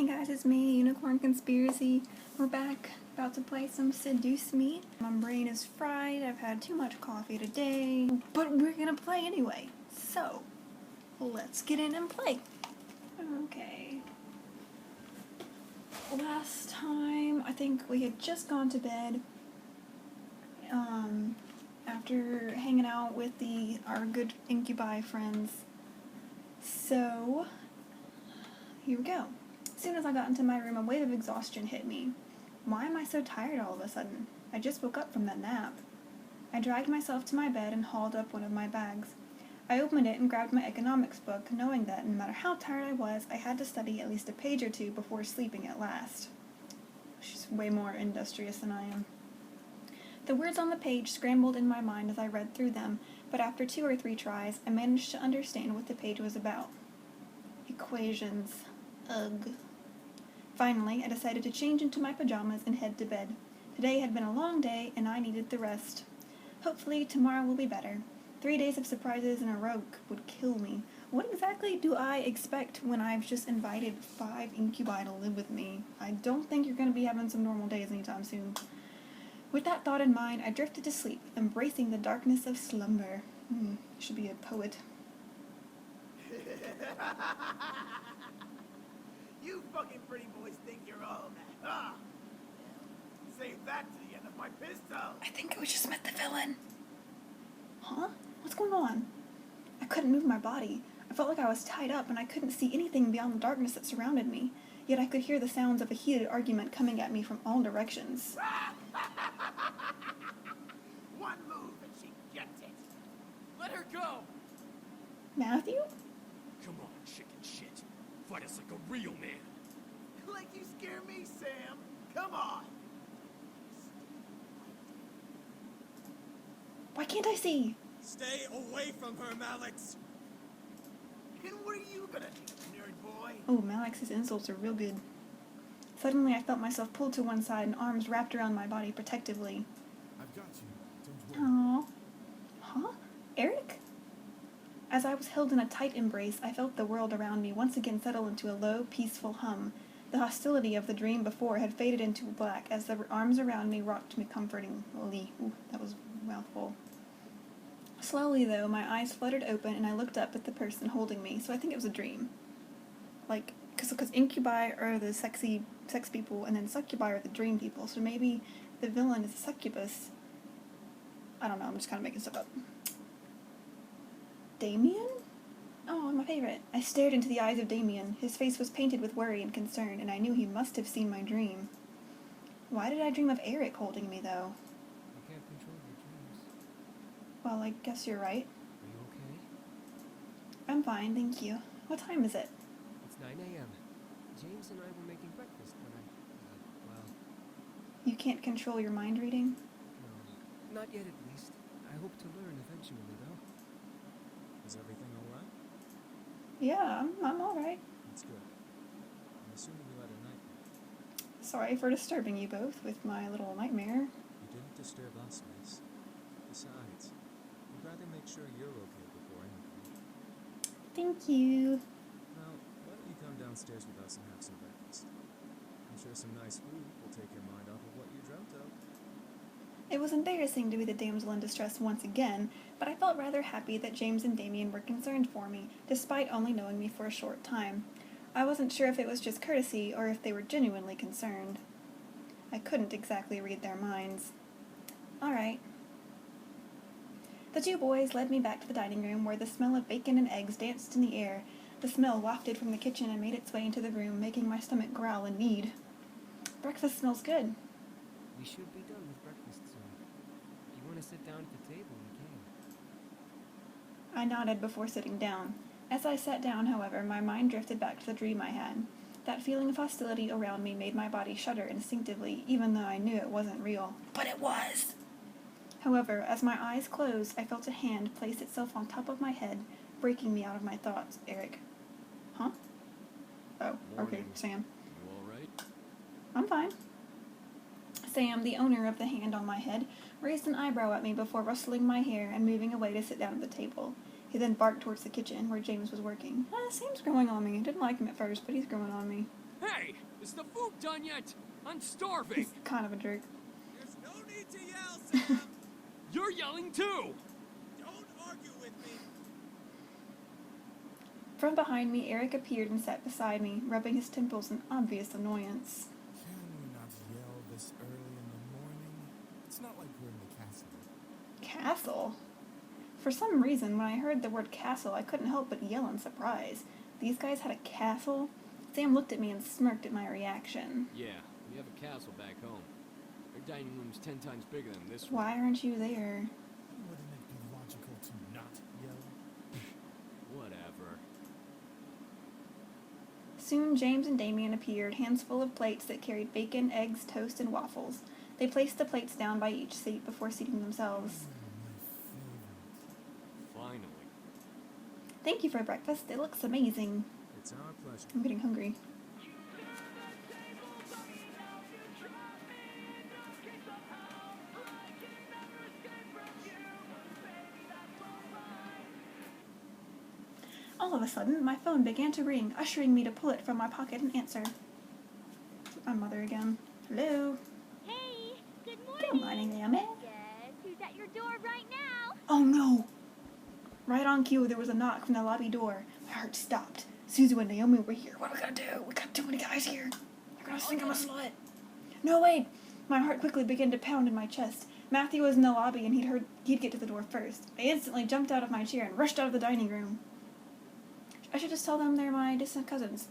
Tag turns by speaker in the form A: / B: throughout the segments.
A: Hey guys, it's me, Unicorn Conspiracy. We're back, about to play some Seduce Me. My brain is fried, I've had too much coffee today, but we're gonna play anyway. So, let's get in and play. Okay. Last time, I think we had just gone to bed, after hanging out with our good incubi friends. So, here we go. As soon as I got into my room, a wave of exhaustion hit me. Why am I so tired all of a sudden? I just woke up from that nap. I dragged myself to my bed and hauled up one of my bags. I opened it and grabbed my economics book, knowing that no matter how tired I was, I had to study at least a page or two before sleeping at last. She's way more industrious than I am. The words on the page scrambled in my mind as I read through them, but after 2 or 3 tries, I managed to understand what the page was about. Equations. Ugh. Finally, I decided to change into my pajamas and head to bed. Today had been a long day, and I needed the rest. Hopefully, tomorrow will be better. 3 days of surprises in a row would kill me. What exactly do I expect when I've just invited 5 incubi to live with me? I don't think you're going to be having some normal days anytime soon. With that thought in mind, I drifted to sleep, embracing the darkness of slumber. Should be a poet.
B: You fucking pretty boys think you're all that, huh? Save that to the end of my pistol.
A: I think we just met the villain. Huh? What's going on? I couldn't move my body. I felt like I was tied up and I couldn't see anything beyond the darkness that surrounded me. Yet I could hear the sounds of a heated argument coming at me from all directions.
B: One move and she gets it. Let her go.
A: Matthew?
C: Come on, chicken shit. Fight us like a real man.
B: Like you scare me, Sam. Come on.
A: Why can't I see?
C: Stay away from her, Malix.
B: And what are you gonna do, nerd boy?
A: Oh, Malix's insults are real good. Suddenly I felt myself pulled to one side and arms wrapped around my body protectively.
C: I've got you. Don't worry.
A: Aww. Huh? Eric? As I was held in a tight embrace, I felt the world around me once again settle into a low, peaceful hum. The hostility of the dream before had faded into black as the arms around me rocked me comfortingly. Ooh, that was a mouthful. Slowly, though, my eyes fluttered open and I looked up at the person holding me, so I think it was a dream. Like, because incubi are the sex people, and then succubi are the dream people, so maybe the villain is a succubus. I don't know, I'm just kind of making stuff up. Damien? Oh, my favorite. I stared into the eyes of Damien. His face was painted with worry and concern, and I knew he must have seen my dream. Why did I dream of Eric holding me, though?
D: You can't control your dreams.
A: Well, I guess you're right.
D: Are you okay?
A: I'm fine, thank you. What time is it?
D: It's 9 a.m. James and I were making breakfast when well...
A: You can't control your mind reading?
D: No. Not yet, at least. I hope to learn eventually, though.
C: Is everything alright?
A: Yeah, I'm alright.
C: That's good. I'm assuming you had a nightmare.
A: Sorry for disturbing you both with my little nightmare.
C: You didn't disturb us, miss. Besides, we'd rather make sure you're okay before anything.
A: Thank you.
C: Now, why don't you come downstairs with us and have some breakfast? I'm sure some nice food will take your mind off of what you dreamt of.
A: It was embarrassing to be the damsel in distress once again, but I felt rather happy that James and Damien were concerned for me, despite only knowing me for a short time. I wasn't sure if it was just courtesy or if they were genuinely concerned. I couldn't exactly read their minds. Alright. The 2 boys led me back to the dining room where the smell of bacon and eggs danced in the air. The smell wafted from the kitchen and made its way into the room, making my stomach growl in need. Breakfast smells good.
D: We should be done with breakfast soon. If you want to sit down at the table, we can.
A: I nodded before sitting down. As I sat down, however, my mind drifted back to the dream I had. That feeling of hostility around me made my body shudder instinctively, even though I knew it wasn't real. But it was! However, as my eyes closed, I felt a hand place itself on top of my head, breaking me out of my thoughts. Eric. Huh? Oh, okay, Sam.
C: You alright?
A: I'm fine. Sam, the owner of the hand on my head, raised an eyebrow at me before rustling my hair and moving away to sit down at the table. He then barked towards the kitchen, where James was working. Sam's growing on me. I didn't like him at first, but he's growing on me.
E: Hey, is the food done yet? I'm starving.
A: He's kind of a jerk.
B: There's no need to yell, Sam.
E: You're yelling too.
B: Don't argue with me.
A: From behind me, Eric appeared and sat beside me, rubbing his temples in obvious annoyance.
F: Can we not yell this early in the morning? It's not like we're in the castle.
A: Castle? For some reason, when I heard the word castle, I couldn't help but yell in surprise. These guys had a castle? Sam looked at me and smirked at my reaction.
E: Yeah, we have a castle back home. Our dining room's 10 times bigger than this one.
A: Why aren't you there?
F: Wouldn't it be logical to not yell?
E: Whatever.
A: Soon James and Damien appeared, hands full of plates that carried bacon, eggs, toast, and waffles. They placed the plates down by each seat before seating themselves.
E: Finally.
A: Thank you for breakfast. It looks amazing.
C: It's our pleasure.
A: I'm getting hungry. All of a sudden, my phone began to ring, ushering me to pull it from my pocket and answer. My mother again. Hello.
G: Hey, good morning.
A: Good morning, Naomi.
G: Guess who's at your door right now?
A: Oh no! Right on cue, there was a knock from the lobby door. My heart stopped. Suzu and Naomi were here. What are we gonna do? We got too many guys here. They're gonna think I'm a slut. No, wait! My heart quickly began to pound in my chest. Matthew was in the lobby and he'd get to the door first. I instantly jumped out of my chair and rushed out of the dining room. I should just tell them they're my distant cousins.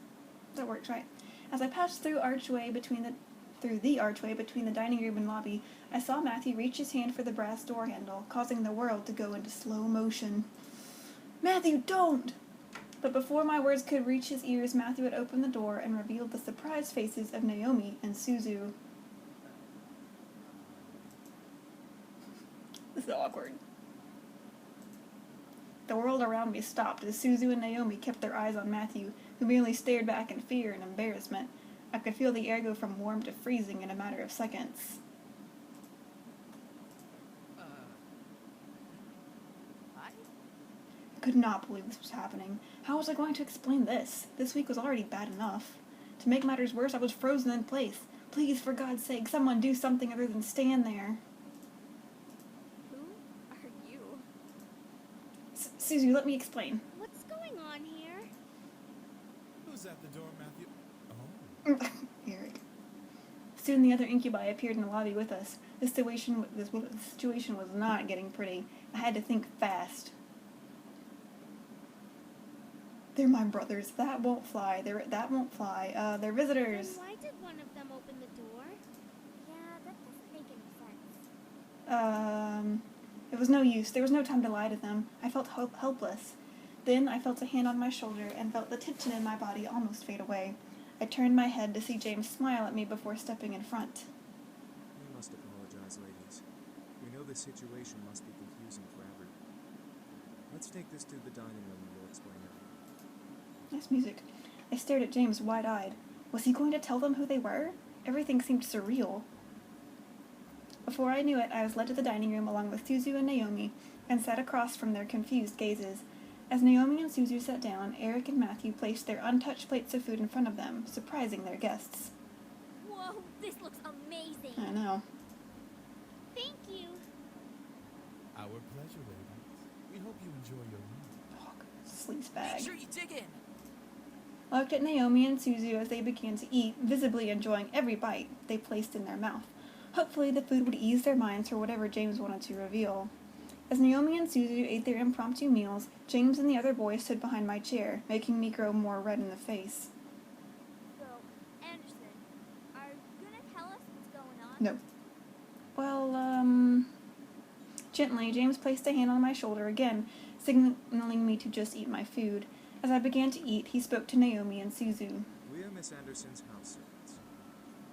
A: That works, right? As I passed through the archway between the dining room and lobby, I saw Matthew reach his hand for the brass door handle, causing the world to go into slow motion. Matthew, don't! But before my words could reach his ears, Matthew had opened the door and revealed the surprised faces of Naomi and Suzu. This is awkward. The world around me stopped as Suzu and Naomi kept their eyes on Matthew, who merely stared back in fear and embarrassment. I could feel the air go from warm to freezing in a matter of seconds. I could not believe this was happening. How was I going to explain this? This week was already bad enough. To make matters worse, I was frozen in place. Please, for God's sake, someone do something other than stand there.
G: Who are you?
A: Suzu, let me explain.
G: What's going on here?
F: Who's at the door, Matthew? Oh.
A: Eric. Soon the other incubi appeared in the lobby with us. The situation was not getting pretty. I had to think fast. They're my brothers. That won't fly. That won't fly. They're visitors.
G: Then why did one of them open the door? Yeah, that doesn't make any sense.
A: It was no use. There was no time to lie to them. I felt helpless. Then I felt a hand on my shoulder and felt the tension in my body almost fade away. I turned my head to see James smile at me before stepping in front.
C: We must apologize, ladies. We know this situation must be confusing for everyone. Let's take this to the dining room and we'll explain everything.
A: Nice music. I stared at James wide-eyed. Was he going to tell them who they were? Everything seemed surreal. Before I knew it, I was led to the dining room along with Suzu and Naomi and sat across from their confused gazes. As Naomi and Suzu sat down, Eric and Matthew placed their untouched plates of food in front of them, surprising their guests.
G: Whoa, this looks amazing.
A: I know.
G: Thank you.
F: Our pleasure, ladies. We hope you enjoy your meal.
A: Sleaze bag.
E: you dig in.
A: I looked at Naomi and Suzu as they began to eat, visibly enjoying every bite they placed in their mouth. Hopefully the food would ease their minds for whatever James wanted to reveal. As Naomi and Suzu ate their impromptu meals, James and the other boys stood behind my chair, making me grow more red in the face.
G: So, Anderson, are you gonna tell us what's going on?
A: No. Well, Gently, James placed a hand on my shoulder again, signaling me to just eat my food. As I began to eat, he spoke to Naomi and Suzu.
C: We are Miss Anderson's house servants.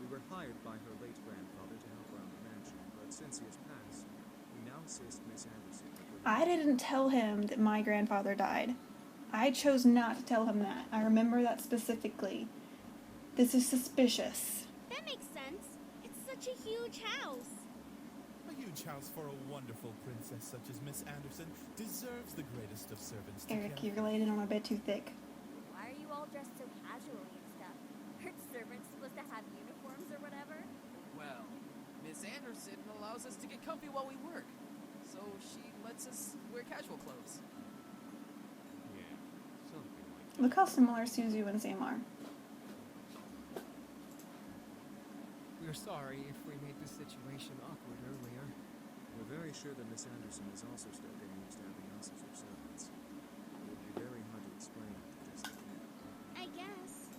C: We were hired by her late grandfather to help around the mansion, but since he has passed, we now assist Miss Anderson.
A: I didn't tell him that my grandfather died. I chose not to tell him that. I remember that specifically. This is suspicious.
G: That makes sense. It's such a huge house.
F: A huge house for a wonderful princess such as Miss Anderson deserves the greatest of servants to
A: Eric,
F: care
A: you're laying it on a bit too thick.
G: Why are you all dressed so casually and stuff? Heard
H: allows us to get comfy while we work. So she lets us wear casual clothes.
E: Yeah, something like that.
A: Look how similar Suzu and Sam are.
D: We're sorry if we made the situation awkward earlier.
C: We're very sure that Miss Anderson is also still getting used to having us as her servants. It would be very hard to explain after just a minute.
G: I guess.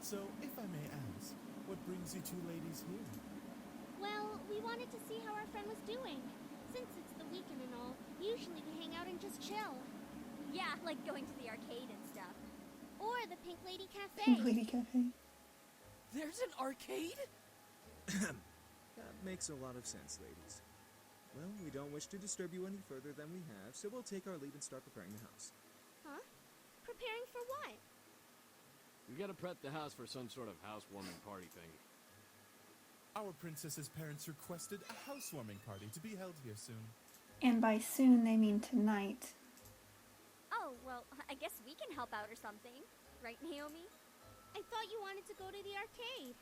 F: So, if I may ask, what brings you two ladies here?
G: Well, we wanted to see how our friend was doing. Since it's the weekend and all, usually we hang out and just chill. Yeah, like going to the arcade and stuff. Or the Pink Lady Cafe.
A: Pink Lady Cafe.
H: There's an arcade?
C: That makes a lot of sense, ladies. Well, we don't wish to disturb you any further than we have, so we'll take our leave and start preparing the house.
G: Huh? Preparing for what?
E: We gotta prep the house for some sort of housewarming party thing.
F: Our princess's parents requested a housewarming party to be held here soon.
A: And by soon, they mean tonight.
G: Oh, well, I guess we can help out or something. Right, Naomi? I thought you wanted to go to the arcade.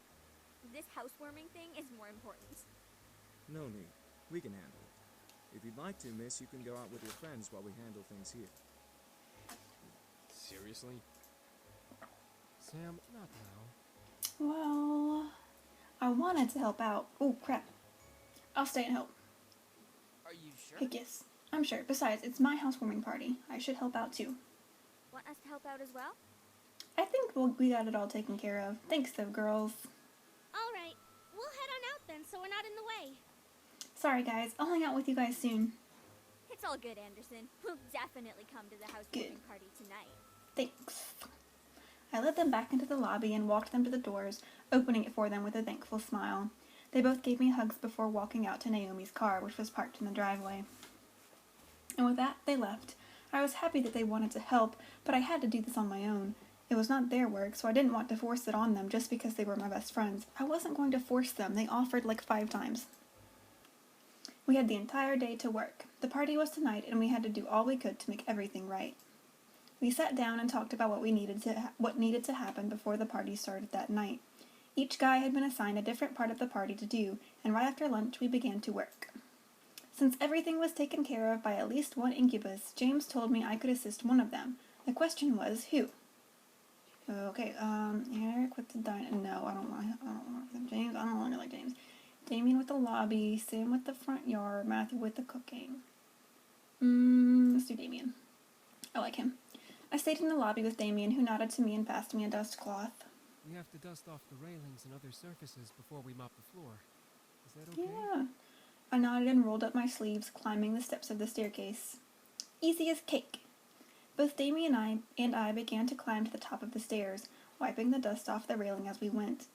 G: This housewarming thing is more important.
C: No need. We can handle it. If you'd like to, miss, you can go out with your friends while we handle things here.
E: Seriously?
D: Sam, not now.
A: Well, I wanted to help out. Oh, crap. I'll stay and help.
H: Are you sure?
A: Heck yes. I'm sure. Besides, it's my housewarming party. I should help out too.
G: Want us to help out as well?
A: I think we got it all taken care of. Thanks though, girls.
G: Alright, we'll head on out then so we're not in the way.
A: Sorry guys, I'll hang out with you guys soon.
G: It's all good, Anderson. We'll definitely come to the housewarming party tonight.
A: Thanks. I led them back into the lobby and walked them to the doors, opening it for them with a thankful smile. They both gave me hugs before walking out to Naomi's car, which was parked in the driveway. And with that, they left. I was happy that they wanted to help, but I had to do this on my own. It was not their work, so I didn't want to force it on them just because they were my best friends. I wasn't going to force them. They offered like 5 times. We had the entire day to work. The party was tonight, and we had to do all we could to make everything right. We sat down and talked about what needed to happen before the party started that night. Each guy had been assigned a different part of the party to do, and right after lunch we began to work. Since everything was taken care of by at least one incubus, James told me I could assist one of them. The question was, who? Okay, Eric with the no, I don't want James. I don't really like James. Damien with the lobby, Sam with the front yard, Matthew with the cooking. Let's do Damien. I like him. I stayed in the lobby with Damien, who nodded to me and passed me a dust cloth.
D: We have to dust off the railings and other surfaces before we mop the floor. Is that okay?
A: Yeah. I nodded and rolled up my sleeves, climbing the steps of the staircase. Easy as cake. Both Damien and I began to climb to the top of the stairs, wiping the dust off the railing as we went.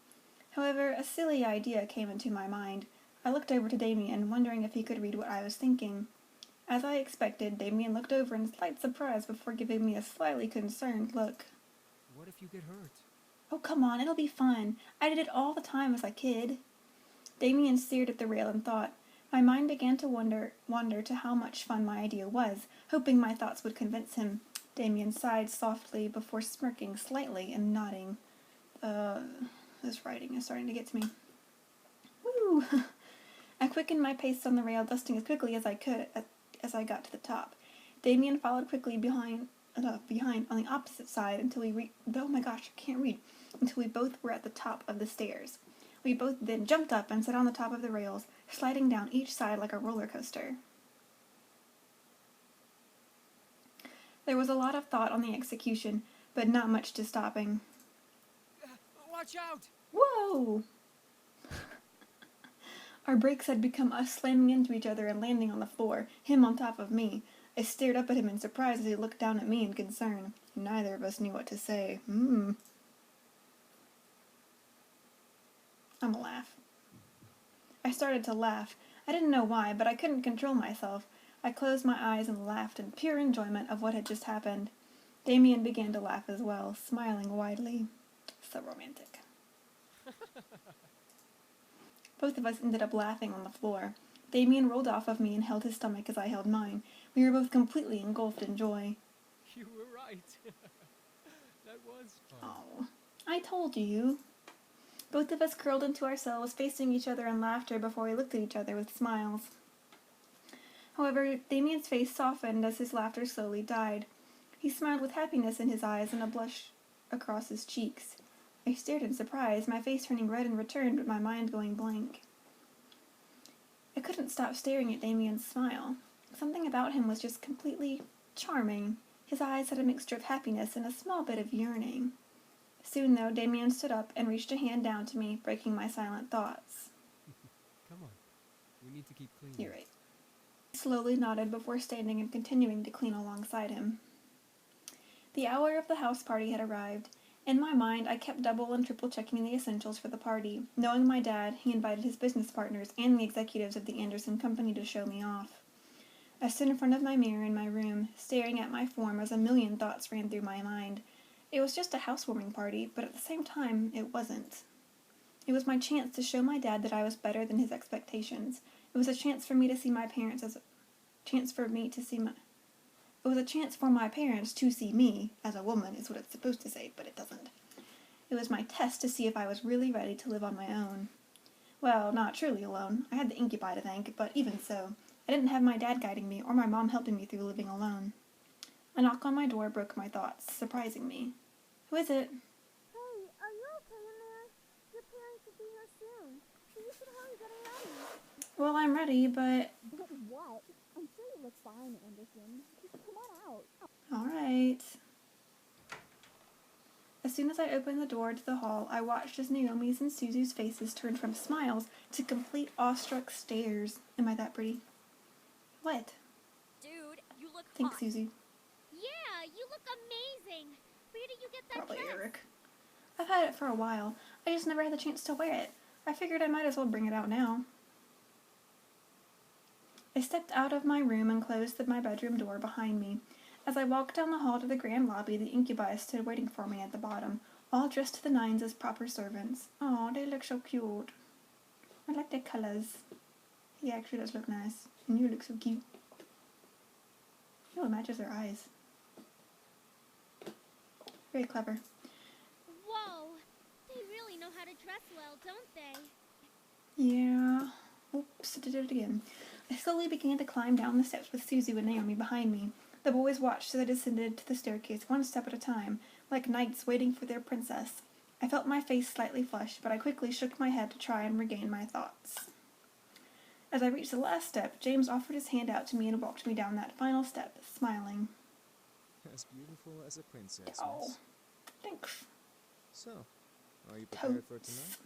A: However, a silly idea came into my mind. I looked over to Damien, wondering if he could read what I was thinking. As I expected, Damien looked over in slight surprise before giving me a slightly concerned look.
D: What if you get hurt?
A: Oh, come on, it'll be fun. I did it all the time as a kid. Damien stared at the rail and thought. My mind began to wander to how much fun my idea was, hoping my thoughts would convince him. Damien sighed softly before smirking slightly and nodding. This writing is starting to get to me. Woo! I quickened my pace on the rail, dusting as quickly as I could as I got to the top. Damien followed quickly behind on the opposite side until oh my gosh, I can't read. Until we both were at the top of the stairs. We both then jumped up and sat on the top of the rails, sliding down each side like a roller coaster. There was a lot of thought on the execution, but not much to stopping.
H: Watch out!
A: Whoa! Our brakes had become us slamming into each other and landing on the floor, him on top of me. I stared up at him in surprise as he looked down at me in concern. Neither of us knew what to say. I'm a laugh. I started to laugh. I didn't know why, but I couldn't control myself. I closed my eyes and laughed in pure enjoyment of what had just happened. Damien began to laugh as well, smiling widely. So romantic. Both of us ended up laughing on the floor. Damien rolled off of me and held his stomach as I held mine. We were both completely engulfed in joy.
D: You were right. That was fun.
A: Oh, I told you. Both of us curled into ourselves, facing each other in laughter before we looked at each other with smiles. However, Damien's face softened as his laughter slowly died. He smiled with happiness in his eyes and a blush across his cheeks. I stared in surprise, my face turning red in return, but my mind going blank. I couldn't stop staring at Damien's smile. Something about him was just completely charming. His eyes had a mixture of happiness and a small bit of yearning. Soon, though, Damien stood up and reached a hand down to me, breaking my silent thoughts.
D: Come on. We need to keep clean.
A: You're right. He slowly nodded before standing and continuing to clean alongside him. The hour of the house party had arrived. In my mind, I kept double and triple checking the essentials for the party. Knowing my dad, he invited his business partners and the executives of the Anderson Company to show me off. I stood in front of my mirror in my room, staring at my form as a million thoughts ran through my mind. It was just a housewarming party, but at the same time, it wasn't. It was my chance to show my dad that I was better than his expectations. It was a chance for me to see my parents as a chance for me to see my... It was a chance for my parents to see me as a woman, is what it's supposed to say, but it doesn't. It was my test to see if I was really ready to live on my own. Well, not truly alone. I had the incubi to thank, but even so, I didn't have my dad guiding me or my mom helping me through living alone. A knock on my door broke my thoughts, surprising me. Who is it?
G: Hey, are you okay in there? Your parents will be here soon, so you should hurry getting ready.
A: Well, I'm ready, but...
G: What? I'm sure you look fine, Anderson. Just come on out.
A: All right. As soon as I opened the door to the hall, I watched as Naomi's and Suzu's faces turned from smiles to complete awestruck stares. Am I that pretty? What?
G: Dude, you look
A: Thanks,
G: hot.
A: Suzu.
G: Yeah, you look amazing. Where did you get that
A: Probably
G: dress?
A: Eric. I've had it for a while. I just never had the chance to wear it. I figured I might as well bring it out now. I stepped out of my room and closed my bedroom door behind me. As I walked down the hall to the grand lobby, the incubi stood waiting for me at the bottom, all dressed to the nines as proper servants. Oh, they look so cute. I like their colors. He actually does look nice. And you look so cute. Oh, it matches their eyes. Very clever.
G: Whoa, they really know how to dress well, don't they?
A: Yeah. Oops, I did it again. I slowly began to climb down the steps with Suzu and Naomi behind me. The boys watched as I descended to the staircase one step at a time, like knights waiting for their princess. I felt my face slightly flush, but I quickly shook my head to try and regain my thoughts. As I reached the last step, James offered his hand out to me and walked me down that final step, smiling.
C: As beautiful as a princess,
A: Oh,
C: miss.
A: thanks.
C: So, are you prepared for
A: Totes.
C: tonight?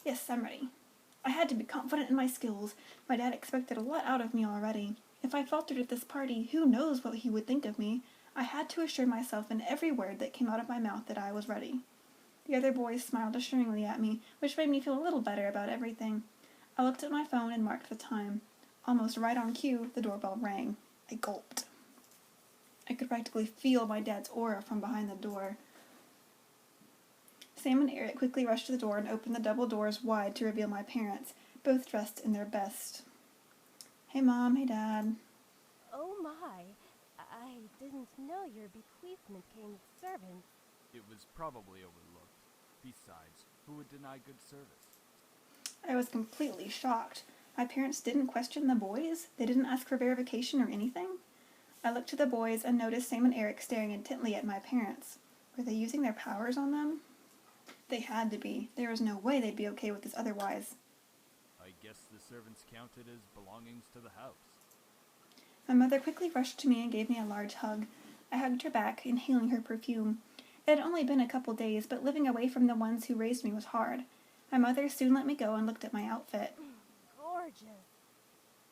A: Yes, I'm ready. I had to be confident in my skills. My dad expected a lot out of me already. If I faltered at this party, who knows what he would think of me? I had to assure myself in every word that came out of my mouth that I was ready. The other boys smiled assuringly at me, which made me feel a little better about everything. I looked at my phone and marked the time. Almost right on cue, the doorbell rang. I gulped. I could practically feel my dad's aura from behind the door. Sam and Eric quickly rushed to the door and opened the double doors wide to reveal my parents, both dressed in their best. Hey, Mom. Hey, Dad.
I: Oh my, I didn't know your bequeathment came with servants.
J: It was probably overlooked. Besides, who would deny good service?
A: I was completely shocked. My parents didn't question the boys? They didn't ask for verification or anything? I looked to the boys and noticed Sam and Eric staring intently at my parents. Were they using their powers on them? They had to be. There was no way they'd be okay with this otherwise.
J: I guess the servants counted as belongings to the house.
A: My mother quickly rushed to me and gave me a large hug. I hugged her back, inhaling her perfume. It had only been a couple days, but living away from the ones who raised me was hard. My mother soon let me go and looked at my outfit.
I: Gorgeous.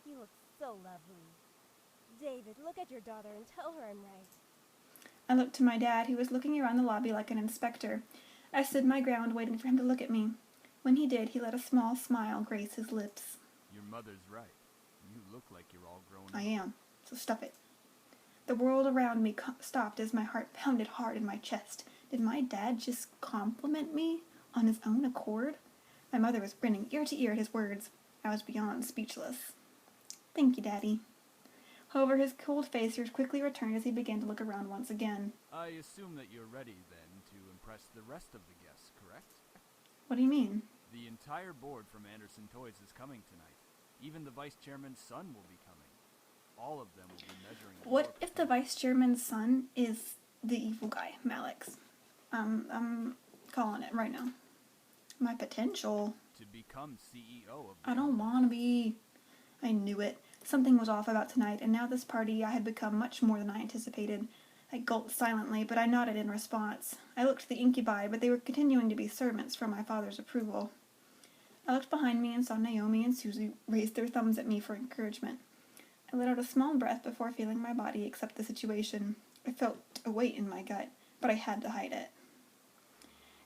I: You look so lovely. David, look at your daughter and tell her I'm right.
A: I looked to my dad, who was looking around the lobby like an inspector. I stood my ground, waiting for him to look at me. When he did, he let a small smile grace his lips.
J: Your mother's right. You look like you're all grown up.
A: I am, so stop it. The world around me stopped as my heart pounded hard in my chest. Did my dad just compliment me on his own accord? My mother was grinning ear to ear at his words. I was beyond speechless. Thank you, Daddy. However, his cold face quickly returned as he began to look around once again.
J: I assume that you're ready, then, to impress the rest of the guests, correct?
A: What do you mean?
J: The entire board from Anderson Toys is coming tonight. Even the vice chairman's son will be coming. All of them will be measuring...
A: What if the vice chairman's son is the evil guy, Malix? I'm calling it right now. My potential.
J: To become CEO of...
A: I don't want to be. I knew it. Something was off about tonight, and now this party I had become much more than I anticipated. I gulped silently, but I nodded in response. I looked at the incubi, but they were continuing to be servants for my father's approval. I looked behind me and saw Naomi and Susie raise their thumbs at me for encouragement. I let out a small breath before feeling my body accept the situation. I felt a weight in my gut, but I had to hide it.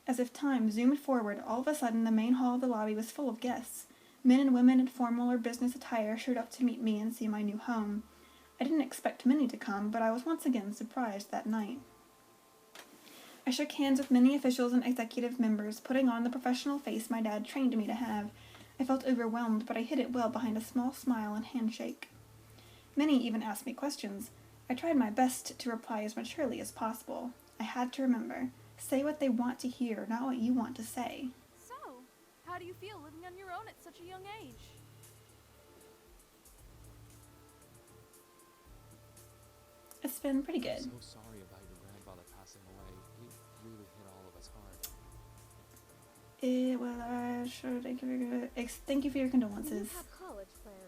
A: As if time zoomed forward, all of a sudden the main hall of the lobby was full of guests. Men and women in formal or business attire showed up to meet me and see my new home. I didn't expect many to come, but I was once again surprised that night. I shook hands with many officials and executive members, putting on the professional face my dad trained me to have. I felt overwhelmed, but I hid it well behind a small smile and handshake. Many even asked me questions. I tried my best to reply as maturely as possible. I had to remember, say what they want to hear, not what you want to say.
K: So, how do you feel living on your own at such a young age?
A: It's been pretty good.
L: I'm so sorry about your grandfather passing away. It really hit all of us hard.
A: Well, I sure thank you for your condolences.
I: You have college plans?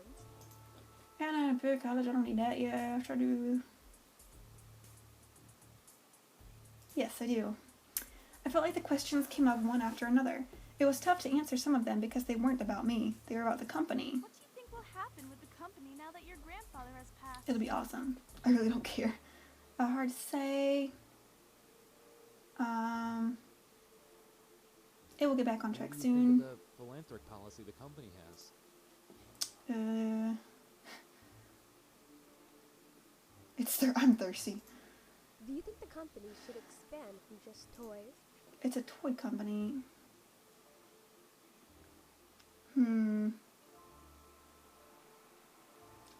A: Yeah, no, for college, I don't need that. Yeah, I sure do. Yes, I do. I felt like the questions came up one after another. It was tough to answer some of them because they weren't about me. They were about the company.
K: What do you think will happen with the company now that your grandfather has passed?
A: It'll be awesome. I really don't care. Hard to say. It will get back on track
L: What do you think
A: soon.
L: of the philanthropic policy the company has?
A: I'm thirsty.
I: Do you think the company should expand from just toys?
A: It's a toy company.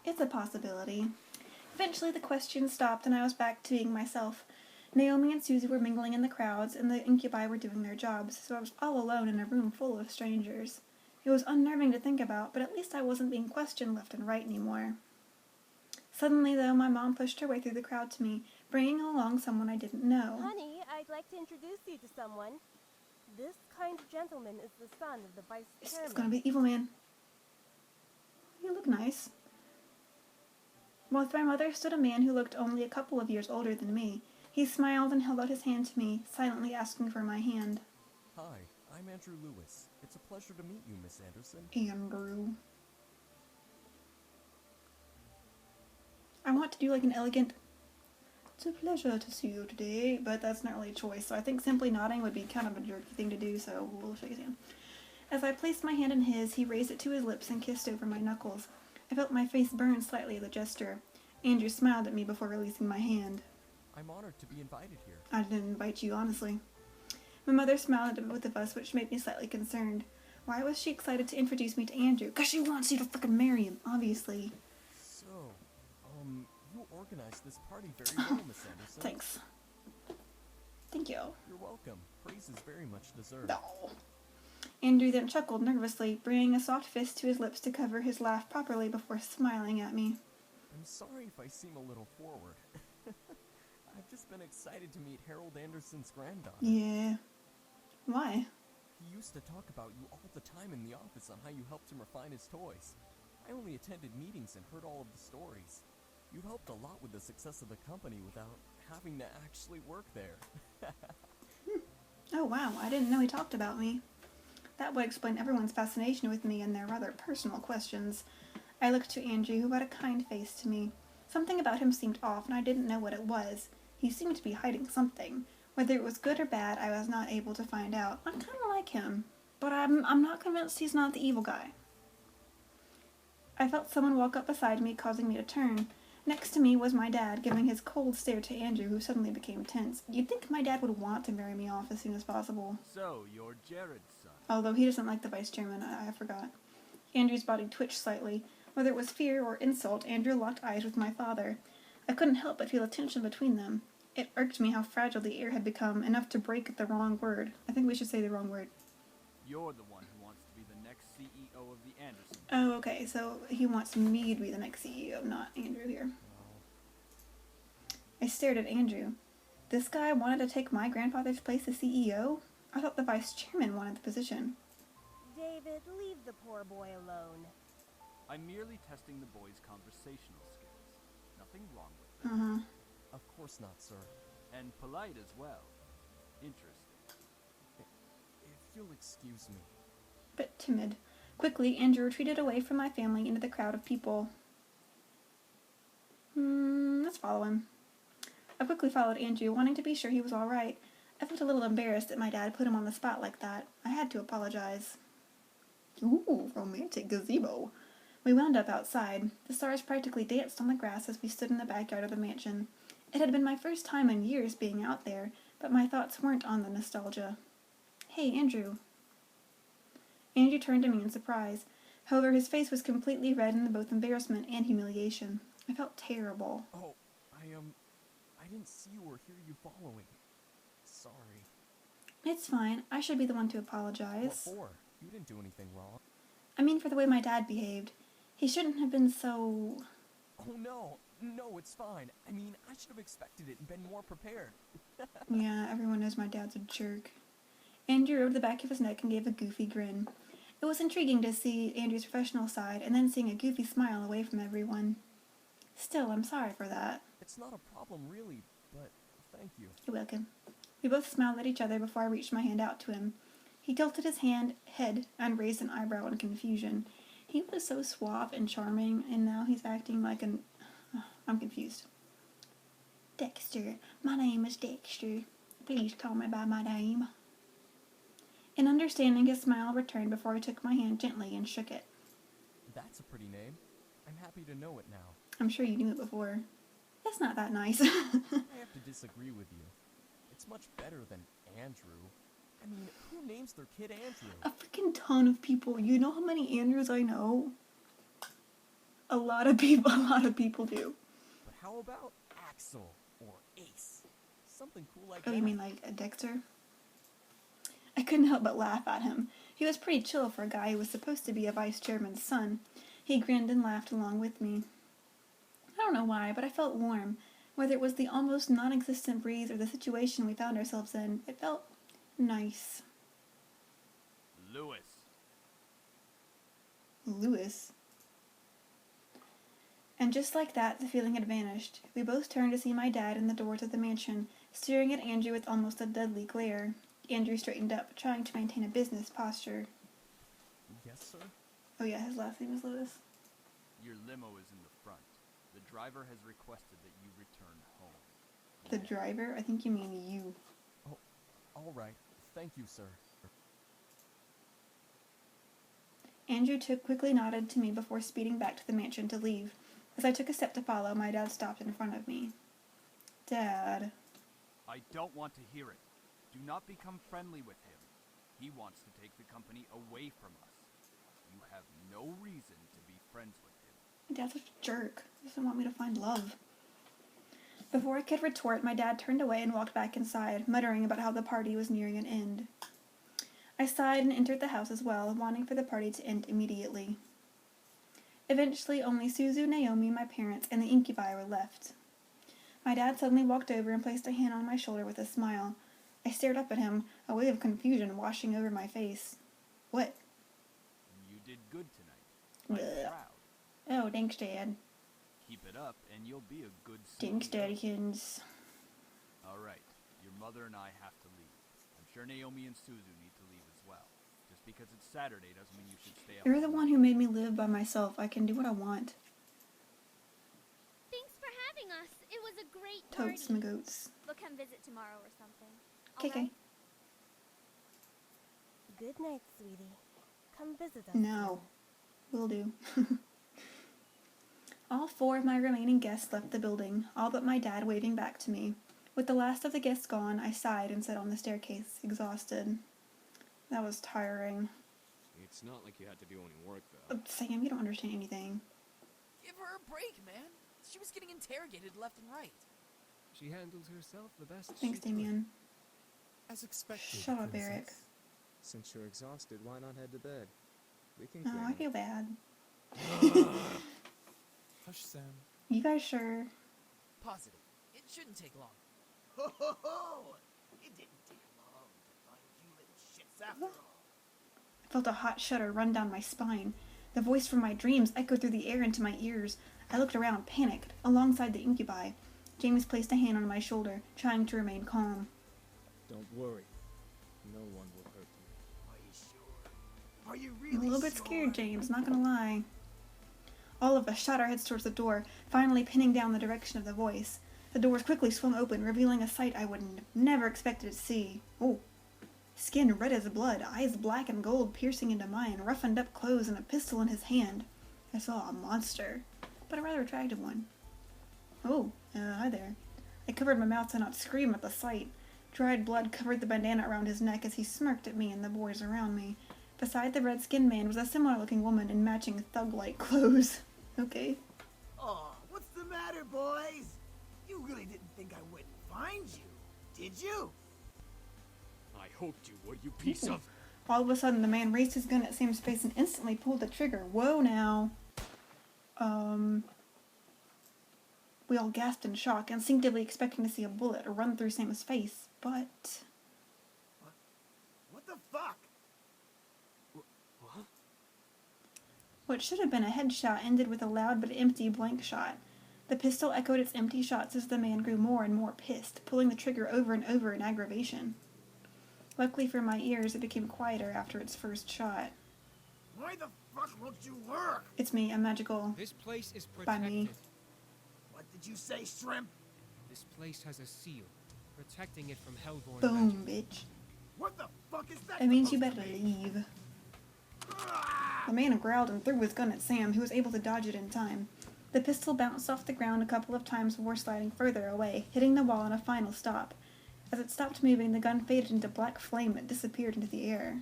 A: It's a possibility. Eventually the questions stopped and I was back to being myself. Naomi and Susie were mingling in the crowds and the incubi were doing their jobs, so I was all alone in a room full of strangers. It was unnerving to think about, but at least I wasn't being questioned left and right anymore. Suddenly, though, my mom pushed her way through the crowd to me, bringing along someone I didn't know.
I: Honey, I'd like to introduce you to someone. This kind gentleman is the son of the vice chairman.
A: It's gonna be Evil Man. You look nice. With my mother stood a man who looked only a couple of years older than me. He smiled and held out his hand to me, silently asking for my hand.
M: Hi, I'm Andrew Lewis. It's a pleasure to meet you, Miss Anderson.
A: Andrew. I want to do like an elegant, "It's a pleasure to see you today," but that's not really a choice, so I think simply nodding would be kind of a jerky thing to do, so we'll shake his hand. As I placed my hand in his, he raised it to his lips and kissed over my knuckles. I felt my face burn slightly at the gesture. Andrew smiled at me before releasing my hand.
M: I'm honored to be invited here.
A: I didn't invite you, honestly. My mother smiled at both of us, which made me slightly concerned. Why was she excited to introduce me to Andrew? 'Cause she wants you to frickin' marry him, obviously.
M: So, you organized this party very well, Miss Anderson.
A: Thanks. Thank you.
M: You're welcome. Praise is very much deserved.
A: No. Andrew then chuckled nervously, bringing a soft fist to his lips to cover his laugh properly before smiling at me.
M: I'm sorry if I seem a little forward. I've just been excited to meet Harold Anderson's granddaughter.
A: Yeah. Why?
M: He used to talk about you all the time in the office on how you helped him refine his toys. I only attended meetings and heard all of the stories. You've helped a lot with the success of the company without having to actually work there.
A: Oh wow, I didn't know he talked about me. That would explain everyone's fascination with me and their rather personal questions. I looked to Andrew, who had a kind face to me. Something about him seemed off, and I didn't know what it was. He seemed to be hiding something. Whether it was good or bad, I was not able to find out. I kind of like him, but I'm not convinced he's not the evil guy. I felt someone walk up beside me, causing me to turn. Next to me was my dad, giving his cold stare to Andrew, who suddenly became tense. You'd think my dad would want to marry me off as soon as possible.
J: So, you're Jared's son.
A: Although he doesn't like the vice chairman, I forgot. Andrew's body twitched slightly. Whether it was fear or insult, Andrew locked eyes with my father. I couldn't help but feel a tension between them. It irked me how fragile the air had become, enough to break at the wrong word. I think we should say the wrong word.
J: You're the one who wants to be the next CEO of the Anderson.
A: Oh, okay, so he wants me to be the next CEO, not Andrew here. I stared at Andrew. This guy wanted to take my grandfather's place as CEO? I thought the vice chairman wanted the position.
I: David, leave the poor boy alone.
J: I'm merely testing the boy's conversational skills. Nothing wrong with them.
M: Of course not, sir.
J: And polite as well. Interesting.
M: If you'll excuse me.
A: But timid. Quickly, Andrew retreated away from my family into the crowd of people. Let's follow him. I quickly followed Andrew, wanting to be sure he was all right. I felt a little embarrassed that my dad put him on the spot like that. I had to apologize. Ooh, romantic gazebo. We wound up outside. The stars practically danced on the grass as we stood in the backyard of the mansion. It had been my first time in years being out there, but my thoughts weren't on the nostalgia. Hey, Andrew. Andrew turned to me in surprise. However, his face was completely red in both embarrassment and humiliation. I felt terrible.
M: Oh, I didn't see you or hear you following. Sorry.
A: It's fine. I should be the one to apologize.
M: What for? You didn't do anything wrong.
A: I mean, for the way my dad behaved. He shouldn't have been so...
M: Oh, no. No, it's fine. I mean, I should have expected it and been more prepared.
A: Yeah, everyone knows my dad's a jerk. Andrew rubbed the back of his neck and gave a goofy grin. It was intriguing to see Andrew's professional side and then seeing a goofy smile away from everyone. Still, I'm sorry for that.
M: It's not a problem, really, but thank you.
A: You're welcome. We both smiled at each other before I reached my hand out to him. He tilted his head and raised an eyebrow in confusion. He was so suave and charming, and now he's acting like an... I'm confused. Dexter. My name is Dexter. Please call me by my name. In understanding, his smile returned before he took my hand gently and shook it.
M: That's a pretty name. I'm happy to know it now.
A: I'm sure you knew it before. It's not that nice.
M: I have to disagree with you. It's much better than Andrew. I mean, who names their kid Andrew?
A: A freaking ton of people. You know how many Andrews I know? A lot of people do.
M: But how about Axel or Ace? Something cool like
A: Oh,
M: that.
A: you mean like a Dexter? I couldn't help but laugh at him. He was pretty chill for a guy who was supposed to be a vice chairman's son. He grinned and laughed along with me. I don't know why, but I felt warm. Whether it was the almost non-existent breeze or the situation we found ourselves in, it felt nice. Louis. And just like that, the feeling had vanished. We both turned to see my dad in the door to the mansion, staring at Andrew with almost a deadly glare. Andrew straightened up, trying to maintain a business posture.
M: Yes, sir?
A: Oh yeah, his last name is Louis.
J: Your limo is in the front. The driver has requested that you return home.
A: The driver? I think you mean you.
M: Oh, all right. Thank you, sir.
A: Andrew quickly nodded to me before speeding back to the mansion to leave. As I took a step to follow, my dad stopped in front of me. Dad.
J: I don't want to hear it. Do not become friendly with him. He wants to take the company away from us. You have no reason to be friends with him.
A: My dad's such a jerk. He doesn't want me to find love. Before I could retort, my dad turned away and walked back inside, muttering about how the party was nearing an end. I sighed and entered the house as well, wanting for the party to end immediately. Eventually, only Suzu, Naomi, my parents, and the incubi were left. My dad suddenly walked over and placed a hand on my shoulder with a smile. I stared up at him, a wave of confusion washing over my face. What?
J: You did good tonight. I'm proud.
A: Oh, thanks, Dad.
J: Keep it up, and you'll be a good CEO.
A: Thanks, Daddykins.
J: All right, your mother and I have to leave. I'm sure Naomi and Suzu need to leave as well. Just because it's Saturday doesn't mean you should stay up.
A: You're the one who made me live by myself. I can do what I want.
G: Thanks for having us. It was a great party.
A: Totes my goats.
G: We'll come visit tomorrow or something.
A: Okay.
I: Good night, sweetie. Come visit us.
A: No. Will do. All 4 of my remaining guests left the building, all but my dad waving back to me. With the last of the guests gone, I sighed and sat on the staircase, exhausted. That was tiring.
E: It's not like you had to do any work, though.
A: Sam, you don't understand anything.
H: Give her a break, man. She was getting interrogated left and right.
D: She handled herself the best
A: Thanks,
D: she could.
A: Damien.
F: As expected.
A: Shut up,
F: princess.
A: Eric.
C: Since you're exhausted, why not head to bed? We can
A: Oh,
C: clean
A: I
C: up.
A: feel bad.
F: Hush, Sam.
A: You guys sure?
H: Positive. It shouldn't take long.
B: Ho ho ho! It didn't take long to find you little shits after all.
A: I felt a hot shudder run down my spine. The voice from my dreams echoed through the air into my ears. I looked around, panicked. Alongside the incubi, James placed a hand on my shoulder, trying to remain calm.
C: Don't worry. No one will hurt you.
B: Are you sure? Are you
A: I'm
B: really
A: a little bit
B: sure?
A: scared, James, not gonna lie. All of us shot our heads towards the door, finally pinning down the direction of the voice. The doors quickly swung open, revealing a sight I would never expected to see. Oh. Skin red as blood, eyes black and gold piercing into mine, roughened up clothes, and a pistol in his hand. I saw a monster, but a rather attractive one. Oh, hi there. I covered my mouth to not scream at the sight. Dried blood covered the bandana around his neck as he smirked at me and the boys around me. Beside the red-skinned man was a similar-looking woman in matching thug-like clothes. Okay.
B: Oh, what's the matter, boys? You really didn't think I wouldn't find you, did you?
E: I hoped you would, you piece of...
A: All of a sudden, the man raised his gun at Sam's face and instantly pulled the trigger. Whoa, now. We all gasped in shock, instinctively expecting to see a bullet run through Sam's face, but...
B: What the fuck?
E: What?
A: What should have been a headshot ended with a loud but empty blank shot. The pistol echoed its empty shots as the man grew more and more pissed, pulling the trigger over and over in aggravation. Luckily for my ears, it became quieter after its first shot.
B: Why the fuck won't you work?
A: It's me, I'm magical.
D: This place is
A: By me.
D: protected.
B: What did you say, Shrimp?
D: This place has a seal, protecting it from hellborn
A: Boom,
D: magic.
A: bitch.
B: What the fuck is that?
A: That means you
B: supposed
A: better
B: to mean?
A: leave.
B: Ah!
A: The man growled and threw his gun at Sam, who was able to dodge it in time. The pistol bounced off the ground a couple of times before sliding further away, hitting the wall in a final stop. As it stopped moving, the gun faded into black flame that disappeared into the air.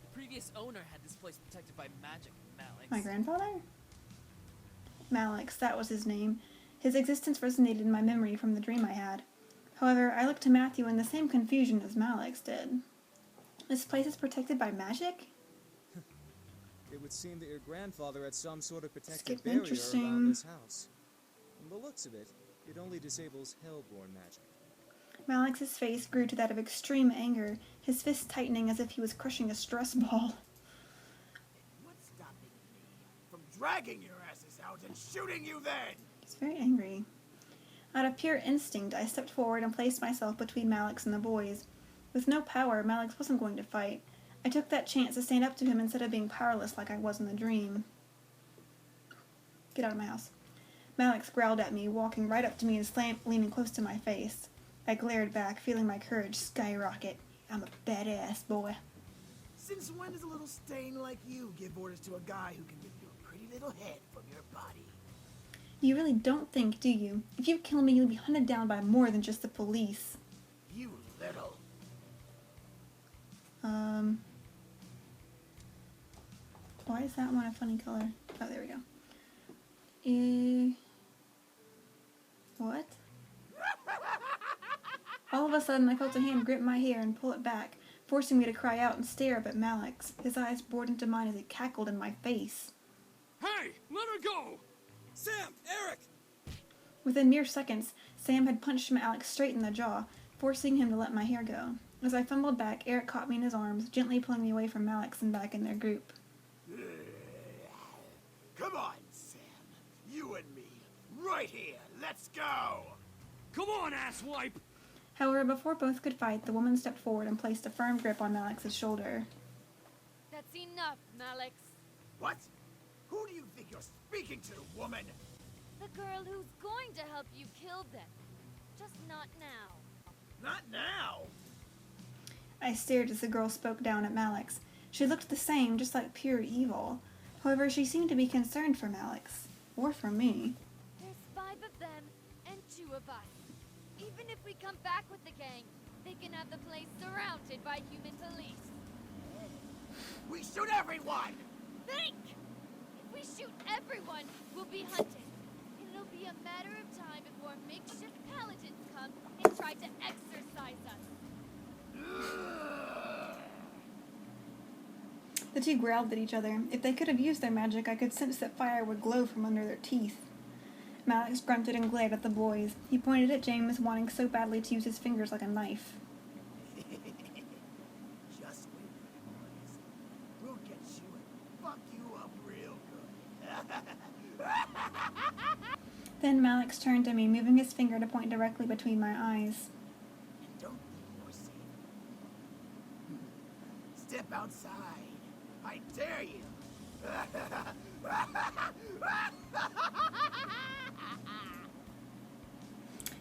H: The previous owner had this place protected by magic, Malix.
A: My grandfather? Malix, that was his name. His existence resonated in my memory from the dream I had. However, I looked to Matthew in the same confusion as Malix did. This place is protected by magic?
C: It would seem that your grandfather had some sort of protective
A: getting
C: barrier
A: interesting.
C: around this house. From the looks of it, it only disables hellborn magic.
A: Malix's face grew to that of extreme anger, his fist tightening as if he was crushing a stress ball.
B: What's stopping me from dragging your asses out and shooting you then?
A: He's very angry. Out of pure instinct, I stepped forward and placed myself between Malix and the boys. With no power, Malix wasn't going to fight. I took that chance to stand up to him instead of being powerless like I was in the dream. Get out of my house. Malix growled at me, walking right up to me and leaning close to my face. I glared back, feeling my courage skyrocket. I'm a badass boy.
B: Since when does a little stain like you give orders to a guy who can rip your pretty little head from your body?
A: You really don't think, do you? If you kill me, you'll be hunted down by more than just the police.
B: You little...
A: Why is that one a funny color? Oh, there we go. What? All of a sudden, I felt a hand grip my hair and pull it back, forcing me to cry out and stare up at Malix. His eyes bored into mine as he cackled in my face.
E: Hey, let her go!
J: Sam! Eric!
A: Within mere seconds, Sam had punched Malix straight in the jaw, forcing him to let my hair go. As I fumbled back, Eric caught me in his arms, gently pulling me away from Malix and back in their group.
B: Come on, Sam. You and me. Right here. Let's go.
E: Come on, asswipe!
A: However, before both could fight, the woman stepped forward and placed a firm grip on Malix's shoulder.
K: That's enough, Malix.
B: What? Who do you think you're speaking to, woman?
K: The girl who's going to help you kill them. Just not now.
B: Not now.
A: I stared as the girl spoke down at Malix. She looked the same, just like pure evil. However, she seemed to be concerned for Malix. Or for me.
K: There's 5 of them and 2 of us. Even if we come back with the gang, they can have the place surrounded by human police.
B: We shoot everyone.
K: Think! If we we shoot everyone, we'll be hunted. And it'll be a matter of time before makeshift paladins come and try to exorcise us.
A: The two growled at each other. If they could have used their magic, I could sense that fire would glow from under their teeth. Malix grunted and glared at the boys. He pointed at James, wanting so badly to use his fingers like a knife.
B: Just wait, boys. We'll get you and fuck you up real good.
A: Then Malix turned to me, moving his finger to point directly between my eyes.
B: And don't think you're safe. Step outside. I dare you.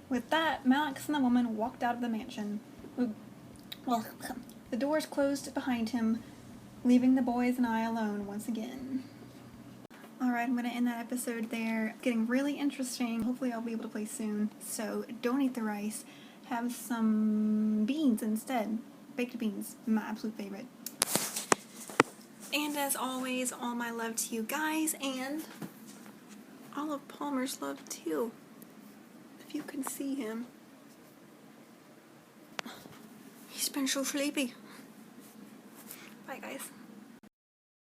A: With that, Malix and the woman walked out of the mansion. Well, the doors closed behind him, leaving the boys and I alone once again. Alright, I'm going to end that episode there. It's getting really interesting. Hopefully I'll be able to play soon. So don't eat the rice. Have some beans instead. Baked beans, my absolute favorite. And as always, all my love to you guys, and all of Palmer's love too. If you can see him. He's been so sleepy. Bye guys.